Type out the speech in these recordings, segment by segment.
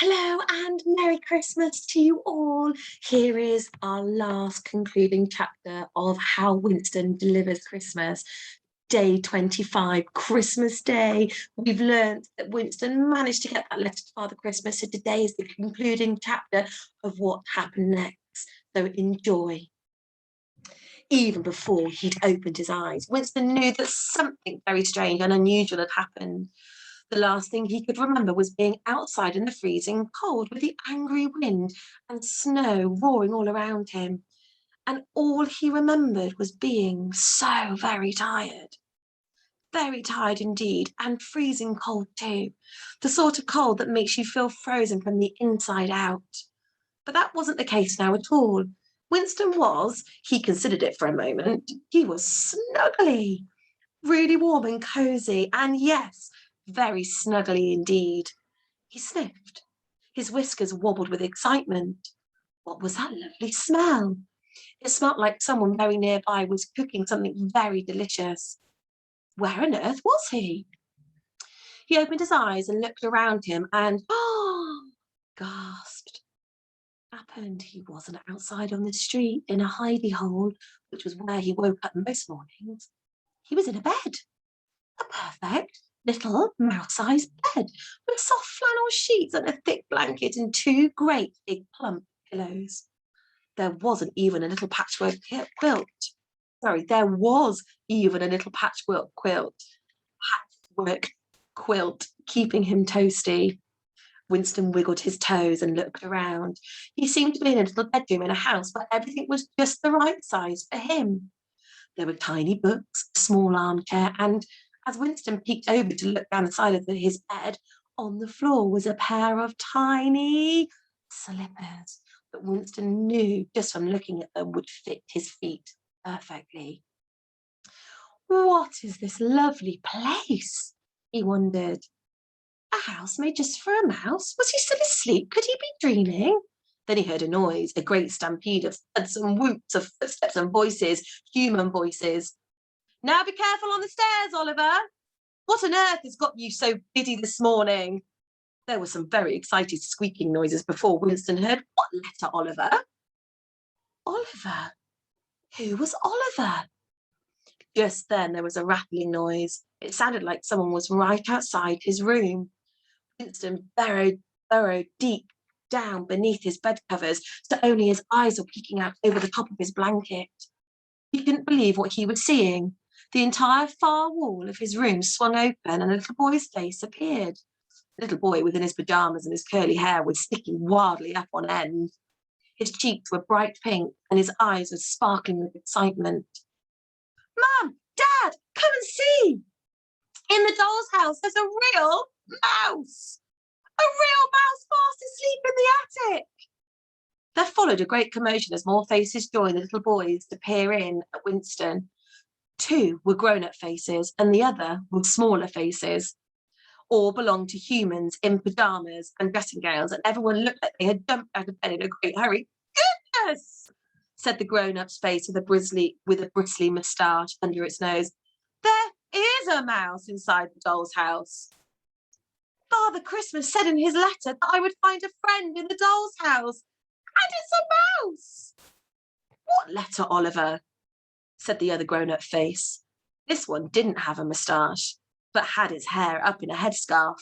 Hello and Merry Christmas to you all. Here is our last concluding chapter of How Winston Delivers Christmas. Day 25, Christmas Day. We've learned that Winston managed to get that letter to Father Christmas, so today is the concluding chapter of what happened next. So enjoy. Even before he'd opened his eyes, Winston knew that something very strange and unusual had happened. The last thing he could remember was being outside in the freezing cold with the angry wind and snow roaring all around him. And all he remembered was being so very tired indeed, and freezing cold too. The sort of cold that makes you feel frozen from the inside out. But that wasn't the case now at all. Winston was, he considered it for a moment, he was snuggly, really warm and cosy, and yes, very snuggly indeed. He sniffed. His whiskers wobbled with excitement. What was that lovely smell? It smelt like someone very nearby was cooking something very delicious. Where on earth was he? He opened his eyes and looked around him and, gasped. Happened he wasn't outside on the street in a hidey hole, which was where he woke up most mornings. He was in a bed. A perfect little mouse-sized bed with soft flannel sheets and a thick blanket and two great big plump pillows. There wasn't even a little patchwork quilt. There was even a little patchwork quilt keeping him toasty. Winston wiggled his toes and looked around. He seemed to be in a little bedroom in a house where everything was just the right size for him. There were tiny books, a small armchair, and as Winston peeked over to look down the side of his bed, on the floor was a pair of tiny slippers that Winston knew just from looking at them would fit his feet perfectly. What is this lovely place? He wondered. A house made just for a mouse? Was he still asleep? Could he be dreaming? Then he heard a noise, a great stampede of thuds and whoops of footsteps and voices, human voices. Now be careful on the stairs, Oliver. What on earth has got you so giddy this morning? There were some very excited squeaking noises before Winston heard, what letter, Oliver? Oliver? Who was Oliver? Just then there was a rattling noise. It sounded like someone was right outside his room. Winston burrowed deep down beneath his bed covers, so only his eyes were peeking out over the top of his blanket. He couldn't believe what he was seeing. The entire far wall of his room swung open and a little boy's face appeared. The little boy within his pyjamas and his curly hair was sticking wildly up on end. His cheeks were bright pink and his eyes were sparkling with excitement. Mum, Dad, come and see! In the doll's house, there's a real mouse! A real mouse fast asleep in the attic! There followed a great commotion as more faces joined the little boys to peer in at Winston. Two were grown-up faces and the other were smaller faces. All belonged to humans in pyjamas and dressing gowns, and everyone looked like they had jumped out of bed in a great hurry. Goodness! Said the grown-up's face with a bristly moustache under its nose. There is a mouse inside the doll's house. Father Christmas said in his letter that I would find a friend in the doll's house. And it's a mouse! What letter, Oliver? Said the other grown-up face. This one didn't have a moustache, but had his hair up in a headscarf.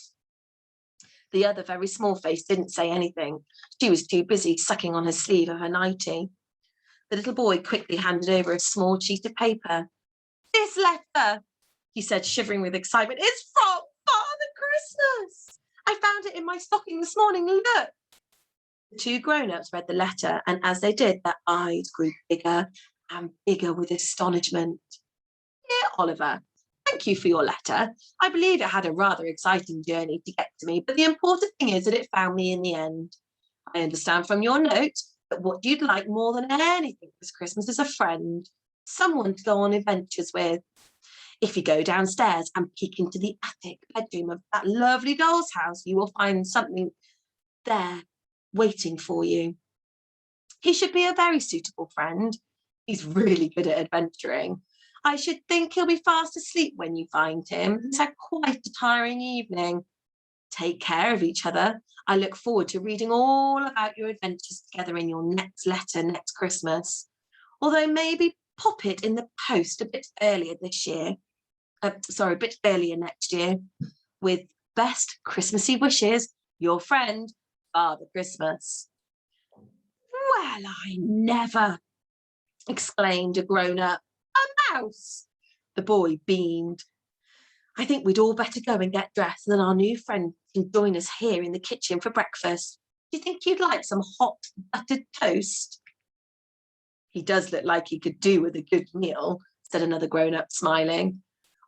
The other very small face didn't say anything. She was too busy sucking on her sleeve of her nightie. The little boy quickly handed over a small sheet of paper. This letter, he said, shivering with excitement, is from Father Christmas. I found it in my stocking this morning. Look. The two grown-ups read the letter, and as they did, their eyes grew bigger and bigger with astonishment. Dear Oliver, thank you for your letter. I believe it had a rather exciting journey to get to me, but the important thing is that it found me in the end. I understand from your note that what you'd like more than anything this Christmas is a friend, someone to go on adventures with. If you go downstairs and peek into the attic bedroom of that lovely doll's house, you will find something there waiting for you. He should be a very suitable friend. He's really good at adventuring. I should think he'll be fast asleep when you find him. He's had quite a tiring evening. Take care of each other. I look forward to reading all about your adventures together in your next letter next Christmas. Although maybe pop it in the post a bit earlier this year. A bit earlier next year. With best Christmassy wishes, your friend, Father Christmas. Well, I never, exclaimed a grown-up. A mouse! The boy beamed. I think we'd all better go and get dressed, and then our new friend can join us here in the kitchen for breakfast. Do you think you'd like some hot buttered toast? He does look like he could do with a good meal, said another grown-up, smiling.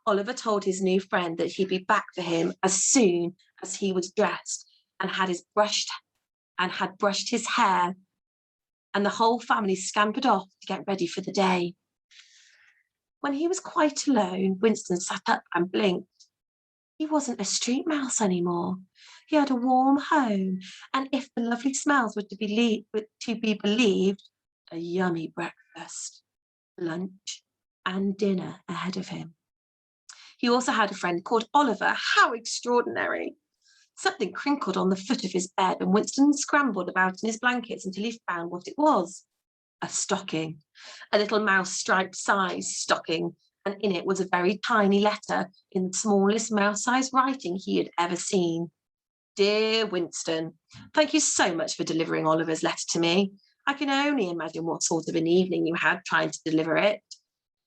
Oliver told his new friend that he'd be back for him as soon as he was dressed and had brushed his hair, and the whole family scampered off to get ready for the day. When he was quite alone, Winston sat up and blinked. He wasn't a street mouse anymore. He had a warm home, and if the lovely smells were to be believed, a yummy breakfast, lunch, and dinner ahead of him. He also had a friend called Oliver. How extraordinary! Something crinkled on the foot of his bed, and Winston scrambled about in his blankets until he found what it was. A stocking, a little mouse-striped size stocking, and in it was a very tiny letter in the smallest mouse-sized writing he had ever seen. Dear Winston, thank you so much for delivering Oliver's letter to me. I can only imagine what sort of an evening you had trying to deliver it.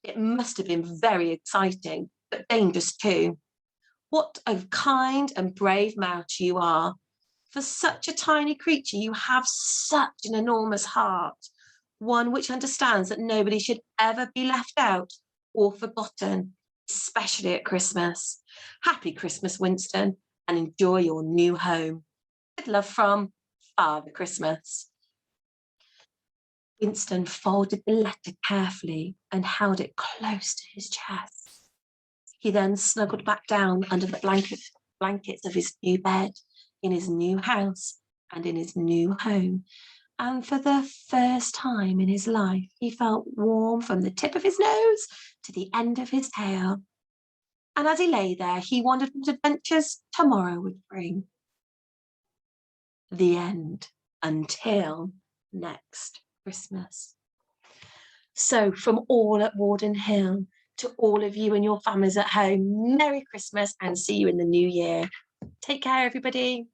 It must have been very exciting, but dangerous too. What a kind and brave mouse you are. For such a tiny creature, you have such an enormous heart, one which understands that nobody should ever be left out or forgotten, especially at Christmas. Happy Christmas, Winston, and enjoy your new home. With love from Father Christmas. Winston folded the letter carefully and held it close to his chest. He then snuggled back down under the blankets of his new bed, in his new house and in his new home. And for the first time in his life, he felt warm from the tip of his nose to the end of his tail. And as he lay there, he wondered what adventures tomorrow would bring. The end. Until next Christmas. So from all at Warden Hill, to all of you and your families at home, Merry Christmas and see you in the new year. Take care, everybody.